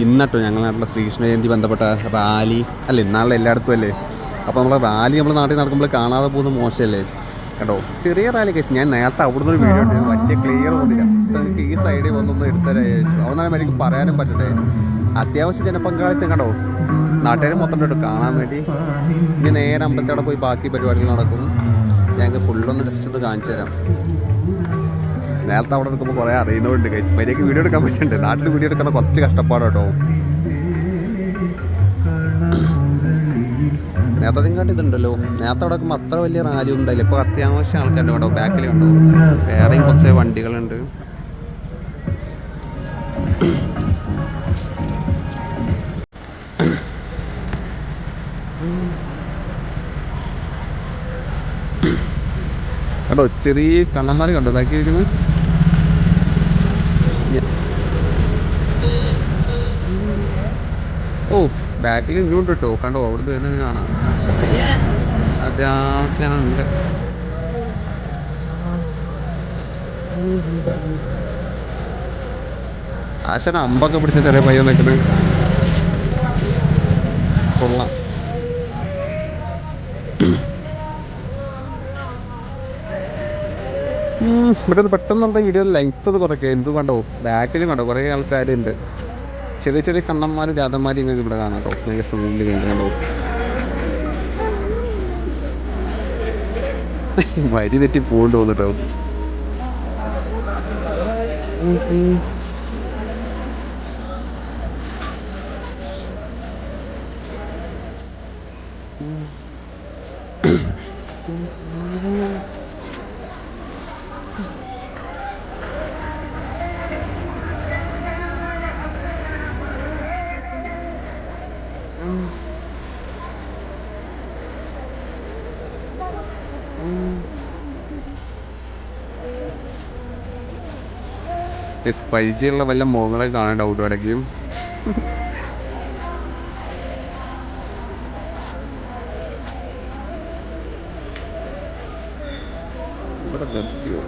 ഇന്നട്ടോ ഞങ്ങളുടെ നാട്ടിലെ ശ്രീകൃഷ്ണ ജയന്തി ബന്ധപ്പെട്ട റാലി അല്ല ഇന്നാളിൽ എല്ലായിടത്തും അല്ലേ. അപ്പോൾ നമ്മളെ റാലി നമ്മൾ നാട്ടിൽ നടക്കുമ്പോൾ കാണാതെ പോകുന്ന മോശമല്ലേ കേട്ടോ. ചെറിയ റാലി കേസ് ഞാൻ നേരത്തെ അവിടുന്ന് ഒരു വീഡിയോ ഉണ്ട്, വലിയ ക്ലിയർ പോകുന്നില്ല. നിങ്ങൾക്ക് ഈ സൈഡിൽ വന്നൊന്ന് എടുത്തരാ അവിടുന്ന് എനിക്ക് പറയാനും പറ്റട്ടെ. അത്യാവശ്യം ജനപങ്കാളിത്തം കണ്ടോ, നാട്ടുകാർ മൊത്തം ഇട്ടു കാണാൻ വേണ്ടി. ഇനി നേരെ അമ്പലത്തോടെ പോയി ബാക്കി പരിപാടികൾ നടക്കും. ഞങ്ങൾക്ക് ഫുള്ളൊന്ന് ജസ്റ്റ് ഒന്ന് കാണിച്ചു തരാം. നേരത്തെ അവിടെ എടുക്കുമ്പോൾ കുറേ അറിയുന്നതുകൊണ്ട് കൈസ് മര്യാദയ്ക്ക് വീഡിയോ എടുക്കാൻ പറ്റുന്നുണ്ട്. നാട്ടിൽ വീഡിയോ എടുക്കുന്ന കുറച്ച് കഷ്ടപ്പാട് കേട്ടോ. നേരത്തെ നിങ്ങാണ്ട് ഇതുണ്ടല്ലോ, നേരത്തെ അവിടെ നോക്കുമ്പോൾ അത്ര വലിയ റാലി ഒന്നും ഉണ്ടായില്ല. ഇപ്പോൾ അത്യാവശ്യം ആൾക്കാരുടെ കണ്ടോ, ബാക്കിൽ കണ്ടോ വേറെയും കുറച്ച് വണ്ടികളുണ്ട്. കണ്ടോ ചെറിയ കണ്ണന്മാർ കണ്ടോ ബാക്കി ഇരിക്കുന്നത്. ഓ ബാക്കിൽ ഇങ്ങോട്ട് കേട്ടോ കണ്ടോ, അവിടുന്ന് വരുന്നത് കാണാം. അത്യാവശ്യമുണ്ട്. ആശാന അമ്പൊക്കെ പിടിച്ച ചെറിയ പയ്യൻ നിൽക്കുന്നത് കൊള്ളാം. ഇവിടെ പെട്ടെന്ന് നമ്മുടെ വീഡിയോ ലെങ്ത് അത് കുറയ്ക്കുക. എന്ത് കണ്ടോ ബാക്കിലും കണ്ടോ കുറേ ആൾക്കാരുണ്ട്. ചെറിയ ചെറിയ കണ്ണന്മാരും രാധന്മാരും ഇങ്ങനെ ഇവിടെ കാണാം കേട്ടോ. ഭയങ്കര സൂമിൽ കണ്ടോ. വരി തെറ്റി പോകണ്ടോ കേട്ടോ. പരിചയമുള്ള വല്ല മുഖങ്ങളെ കാണാൻ ഡൗട്ട് ഇടയ്ക്കും. ഇവിടെ നിർത്തിയോ